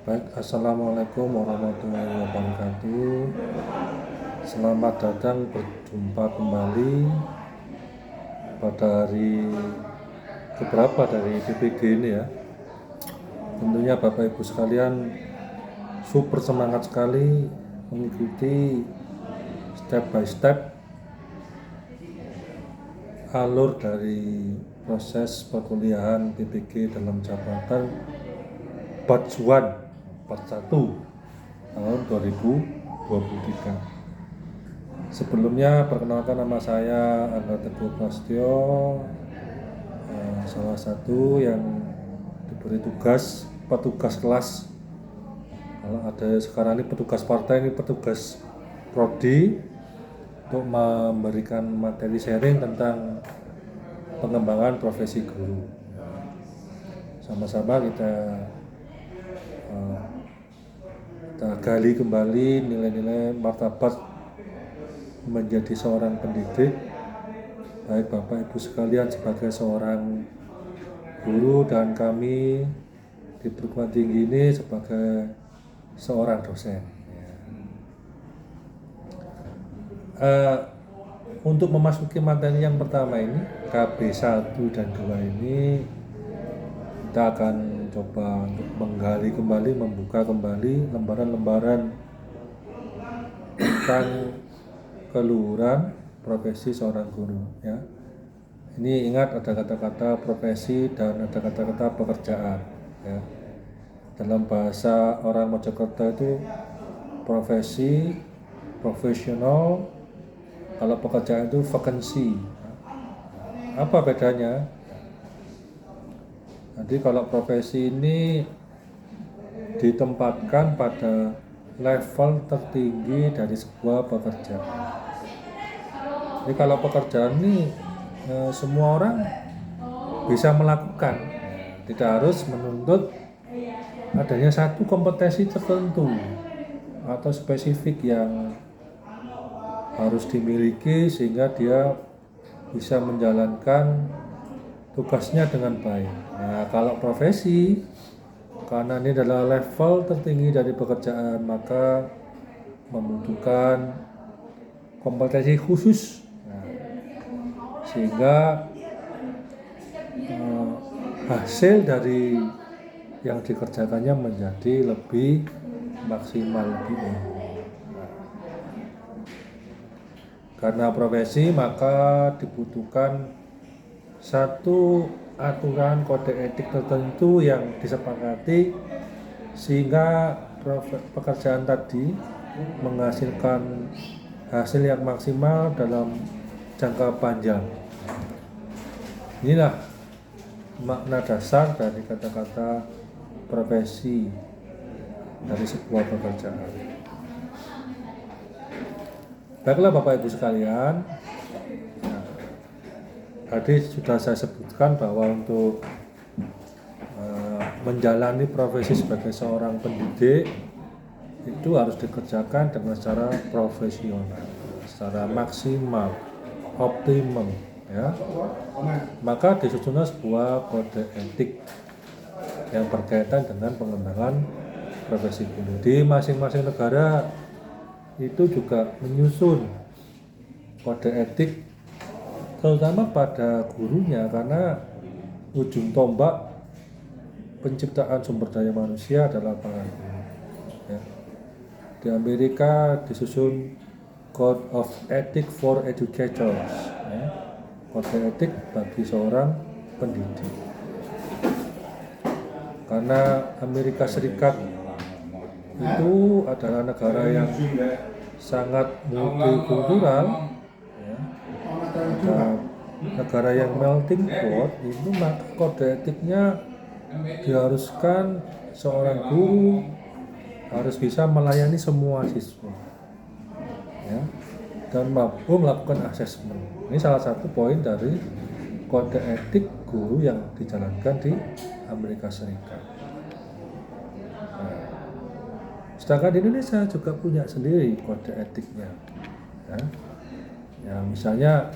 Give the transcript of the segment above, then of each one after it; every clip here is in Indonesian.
Baik, Assalamualaikum warahmatullahi wabarakatuh. Selamat datang berjumpa kembali pada hari keberapa dari PPG ini ya. Tentunya Bapak Ibu sekalian super semangat sekali mengikuti step by step alur dari proses perkuliahan PPG dalam jabatan batch 1 tahun 2023. Sebelumnya perkenalkan, nama saya Angga Teguh Prasetyo, salah satu yang diberi tugas petugas kelas. Kalau ada sekarang ini petugas partai, ini petugas prodi untuk memberikan materi sharing tentang pengembangan profesi guru. Sama-sama kita gali kembali nilai-nilai martabat menjadi seorang pendidik, baik Bapak Ibu sekalian sebagai seorang guru dan kami di perguruan tinggi ini sebagai seorang dosen. Untuk memasuki materi yang pertama ini, KB 1 dan 2 ini, kita akan coba untuk menggali kembali, membuka kembali lembaran-lembaran tentang keluhuran profesi seorang guru ya. Ini ingat ada kata-kata profesi dan ada kata-kata pekerjaan ya. Dalam bahasa orang Mojokerto itu profesi, profesional, kalau pekerjaan itu vacancy. Apa bedanya? Jadi kalau profesi ini ditempatkan pada level tertinggi dari sebuah pekerjaan. Jadi kalau pekerjaan ini semua orang bisa melakukan, tidak harus menuntut adanya satu kompetensi tertentu atau spesifik yang harus dimiliki sehingga dia bisa menjalankan tugasnya dengan baik. Nah, kalau profesi, karena ini adalah level tertinggi dari pekerjaan, maka membutuhkan kompetensi khusus. Nah, sehingga hasil dari yang dikerjakannya menjadi lebih maksimal, lebih karena profesi maka dibutuhkan satu aturan kode etik tertentu yang disepakati sehingga pekerjaan tadi menghasilkan hasil yang maksimal dalam jangka panjang. Inilah makna dasar dari kata-kata profesi dari sebuah pekerjaan. Baiklah Bapak Ibu sekalian, tadi sudah saya sebutkan bahwa untuk menjalani profesi sebagai seorang pendidik itu harus dikerjakan dengan secara profesional, secara maksimal, optimum ya. Maka disusunlah sebuah kode etik yang berkaitan dengan pengembangan profesi guru. Di masing-masing negara itu juga menyusun kode etik terutama pada gurunya, karena ujung tombak penciptaan sumber daya manusia adalah para guru ya. Di Amerika disusun Code of Ethics for Educators ya. Kode etik bagi seorang pendidik, karena Amerika Serikat itu adalah negara yang sangat multikultural, negara yang melting pot itu, maka kode etiknya diharuskan seorang guru harus bisa melayani semua siswa ya, dan mampu melakukan asesmen. Ini salah satu poin dari kode etik guru yang dijalankan di Amerika Serikat. Nah, sedangkan di Indonesia juga punya sendiri kode etiknya ya. Ya, misalnya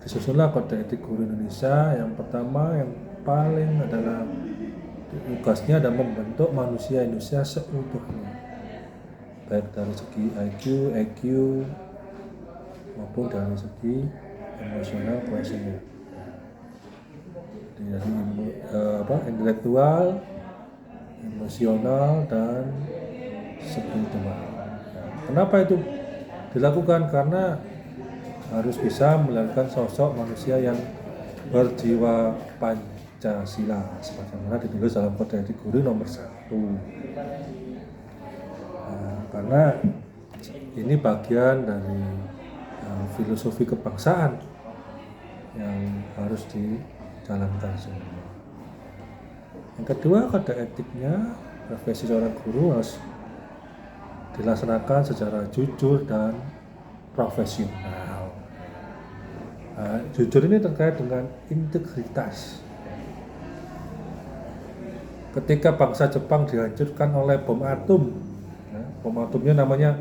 disusunlah kode etik guru Indonesia. Yang pertama, yang paling adalah tugasnya adalah membentuk manusia Indonesia seutuhnya, baik dari segi IQ, EQ maupun dari segi emosional quotient. Dari intelektual, emosional, dan spiritual. Kenapa itu dilakukan? Karena harus bisa melahirkan sosok manusia yang berjiwa Pancasila sebagaimana ditulis dalam Kode Etik Guru nomor 1. Karena ini bagian dari filosofi kebangsaan yang harus dijalankan semua. Yang kedua, kode etiknya profesi seorang guru harus dilaksanakan secara jujur dan profesional. Jujur ini terkait dengan integritas. Ketika bangsa Jepang dihancurkan oleh bom atom, bom atomnya namanya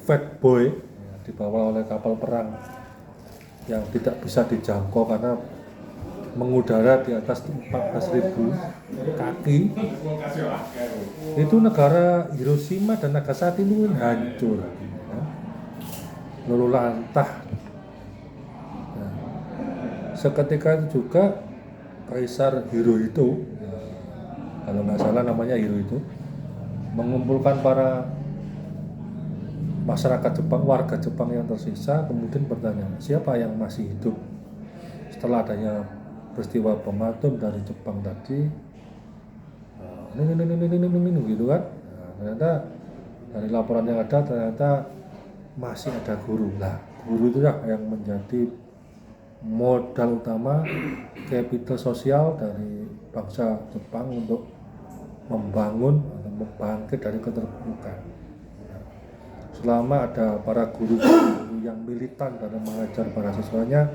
Fat Boy, dibawa oleh kapal perang yang tidak bisa dijangkau karena mengudara di atas 14.000 kaki. Itu negara Hiroshima dan Nagasaki itu hancur, luluh lantah. Seketika itu juga Kaisar Hirohito, kalau nggak salah namanya Hirohito, mengumpulkan para masyarakat Jepang, warga Jepang yang tersisa, kemudian bertanya, siapa yang masih hidup setelah adanya peristiwa bom atom dari Jepang tadi? Ini gitu kan. Ternyata dari laporan yang ada, ternyata masih ada guru. Nah, guru itulah yang menjadi modal utama, kapital sosial dari bangsa Jepang untuk membangun atau membangkit dari keterpurukan. Selama ada para guru yang militan dalam mengajar para siswanya,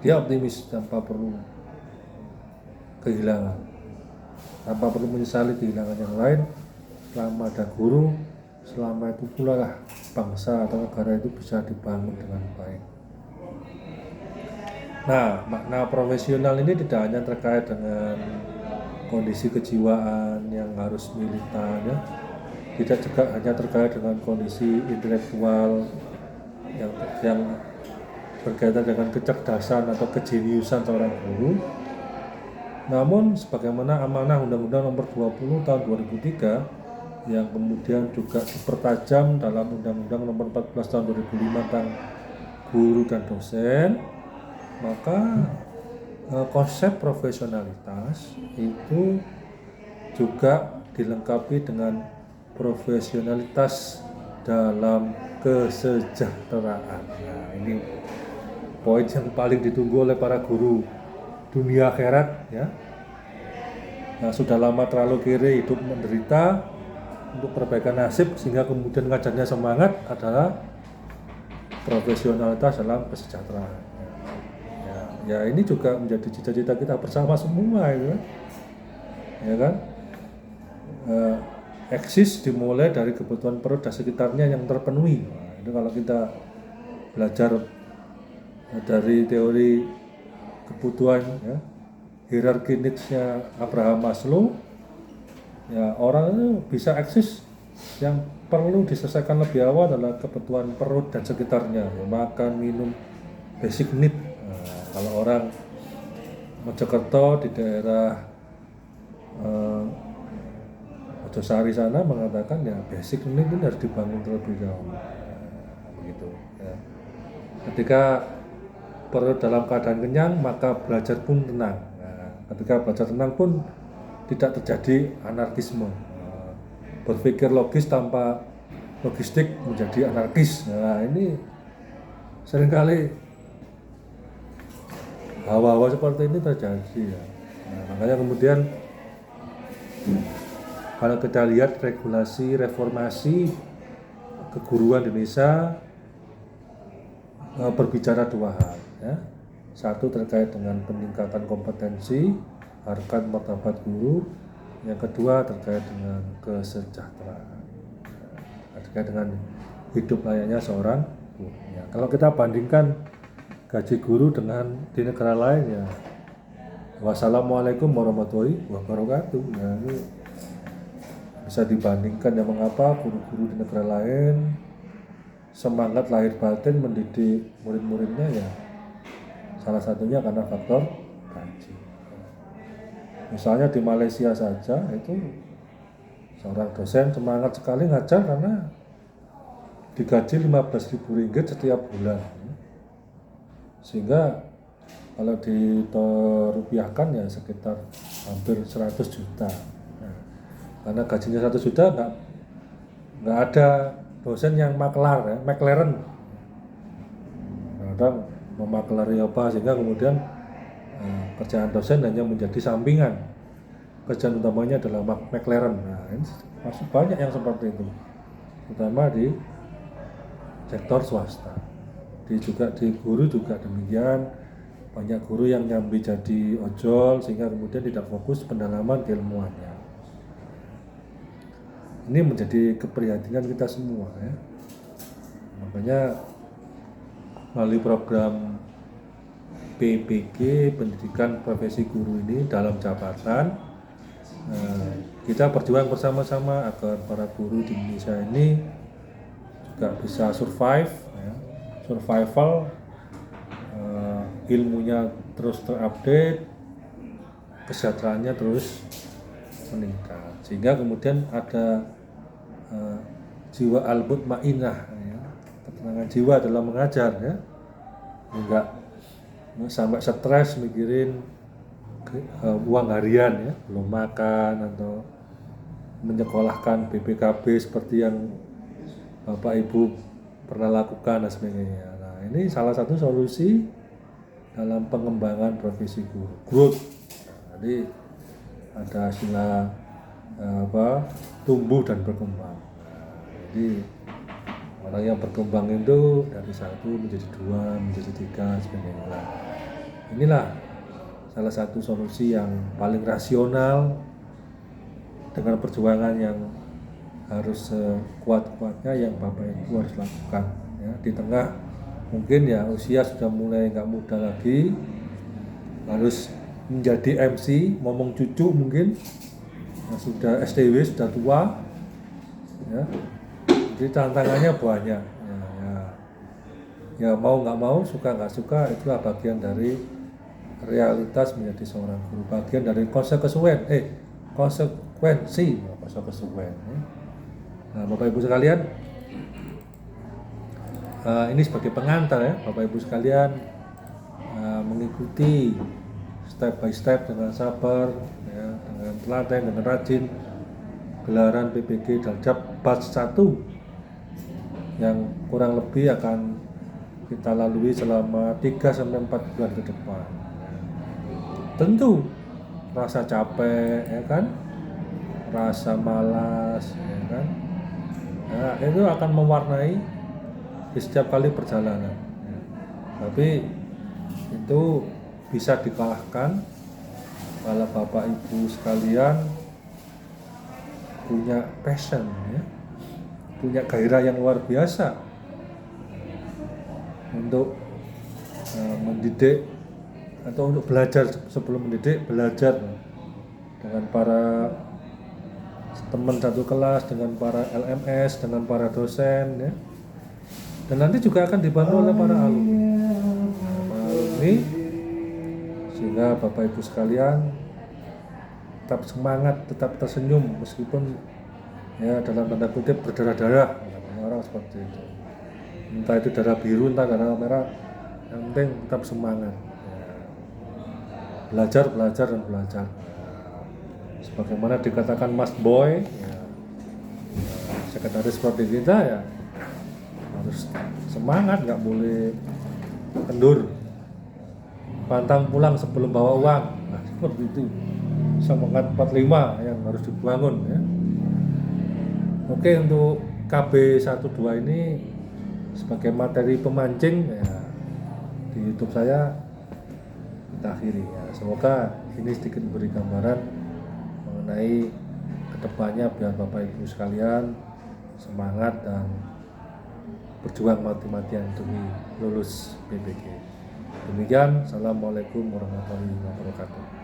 dia optimis tanpa perlu kehilangan, tanpa perlu menyesali kehilangan yang lain. Selama ada guru, selama itu pula lah bangsa atau negara itu bisa dibangun dengan baik. Nah, makna profesional ini tidak hanya terkait dengan kondisi kejiwaan yang harus militan, ya. Tidak juga hanya terkait dengan kondisi intelektual yang berkaitan dengan kecerdasan atau kejeniusan seorang guru. Namun sebagaimana amanah Undang-Undang Nomor 20 Tahun 2003 yang kemudian juga dipertajam dalam Undang-Undang Nomor 14 Tahun 2005 tentang guru dan dosen, maka konsep profesionalitas itu juga dilengkapi dengan profesionalitas dalam kesejahteraan. Nah, ini poin yang paling ditunggu oleh para guru dunia akhirat, ya. Nah, sudah lama terlalu kiri hidup menderita untuk perbaikan nasib, sehingga kemudian ngajarnya semangat adalah profesionalitas dalam kesejahteraan. Ya, ini juga menjadi cita-cita kita bersama semua, ya kan? Eksis dimulai dari kebutuhan perut dan sekitarnya yang terpenuhi. Nah, itu kalau kita belajar dari teori kebutuhan, ya, hierarki needs-nya Abraham Maslow, ya, orang itu bisa eksis. Yang perlu diselesaikan lebih awal adalah kebutuhan perut dan sekitarnya, ya, makan, minum, basic need. Nah, kalau orang Mojokerto di daerah Mojosari sana mengatakan, ya, basic need ini harus dibangun terlebih dahulu. Begitu, ya. Ketika perut dalam keadaan kenyang, maka belajar pun tenang. Nah, ketika belajar tenang pun tidak terjadi anarkisme. Berpikir logis tanpa logistik menjadi anarkis. Nah, ini seringkali hawa-hawa seperti ini terjadi, ya. Nah, makanya kemudian kalau kita lihat regulasi reformasi keguruan di Indonesia berbicara dua hal, ya. Satu terkait dengan peningkatan kompetensi, harkat martabat guru. Yang kedua terkait dengan kesejahteraan, terkait dengan hidup layaknya seorang guru. Ya, kalau kita bandingkan gaji guru dengan di negara lain, ya Wassalamualaikum warahmatullahi wabarakatuh. Nah, ini bisa dibandingkan ya mengapa guru-guru di negara lain semangat lahir batin mendidik murid-muridnya ya salah satunya karena faktor gaji. Misalnya di Malaysia saja itu seorang dosen semangat sekali ngajar karena digaji Rp15.000 setiap bulan, sehingga kalau diterupiahkan ya sekitar hampir 100 juta. Nah, karena gajinya 100 juta nggak ada dosen yang maklar ya, McLaren. Kadang memaklari apa sehingga kemudian kerjaan dosen hanya menjadi sampingan. Kerjaan utamanya adalah McLaren. Nah, ini masih banyak yang seperti itu, terutama di sektor swasta. Di guru juga demikian, banyak guru yang nyambi jadi ojol sehingga kemudian tidak fokus pendalaman keilmuannya. Ini menjadi keprihatinan kita semua ya. Makanya melalui program PPG Pendidikan Profesi Guru ini dalam jabatan, kita berjuang bersama-sama agar para guru di Indonesia ini juga bisa survival, ilmunya terus terupdate, kesejahteraannya terus meningkat, sehingga kemudian ada jiwa al-mutmainah ya, ketenangan jiwa dalam mengajar ya, enggak sampai stres mikirin uang harian ya, belum makan atau menyekolahkan BPKB seperti yang Bapak Ibu pernah lakukan dan sebagainya. Nah, ini salah satu solusi dalam pengembangan profesi guru, growth. Nah, jadi ada istilah tumbuh dan berkembang. Nah, jadi orang yang berkembang itu dari 1 menjadi 2 menjadi 3 sebagainya. Nah, inilah salah satu solusi yang paling rasional dengan perjuangan yang harus kuat-kuatnya yang Bapak Ibu harus lakukan ya. Di tengah mungkin ya usia sudah mulai nggak muda lagi, harus menjadi MC ngomong cucu mungkin sudah STW, sudah tua ya. Jadi tantangannya banyak ya mau nggak mau, suka nggak suka, itulah bagian dari realitas menjadi seorang guru, bagian dari konsekuensi ya. Nah, Bapak Ibu sekalian, ini sebagai pengantar ya, Bapak Ibu sekalian mengikuti step by step dengan sabar ya, dengan telaten, dengan rajin gelaran PPG Daljab batch 1 yang kurang lebih akan kita lalui selama 3-4 bulan ke depan. Tentu rasa capek ya kan, rasa malas ya kan, nah, itu akan mewarnai di setiap kali perjalanan ya. Tapi itu bisa dikalahkan kalau Bapak Ibu sekalian punya passion ya, punya gairah yang luar biasa untuk mendidik atau untuk belajar. Sebelum mendidik, belajar dengan para teman satu kelas, dengan para LMS, dengan para dosen ya. Dan nanti juga akan dibantu oleh para alumni, sehingga Bapak Ibu sekalian tetap semangat, tetap tersenyum meskipun ya dalam tanda kutip berdarah-darah, orang seperti itu. Entah itu darah biru, entah darah merah, yang penting tetap semangat ya. Belajar dan belajar sebagaimana dikatakan Mas Boy ya, sekretaris seperti kita ya harus semangat, nggak boleh kendur, pantang pulang sebelum bawa uang. Nah, seperti itu semangat 45 yang harus dibangun ya. Oke, untuk KB12 ini sebagai materi pemancing ya, di YouTube saya kita akhiri ya. Semoga ini sedikit memberi gambaran mengenai kedepannya biar Bapak Ibu sekalian semangat dan berjuang mati-matian demi lulus PPG. Demikian, Assalamualaikum warahmatullahi wabarakatuh.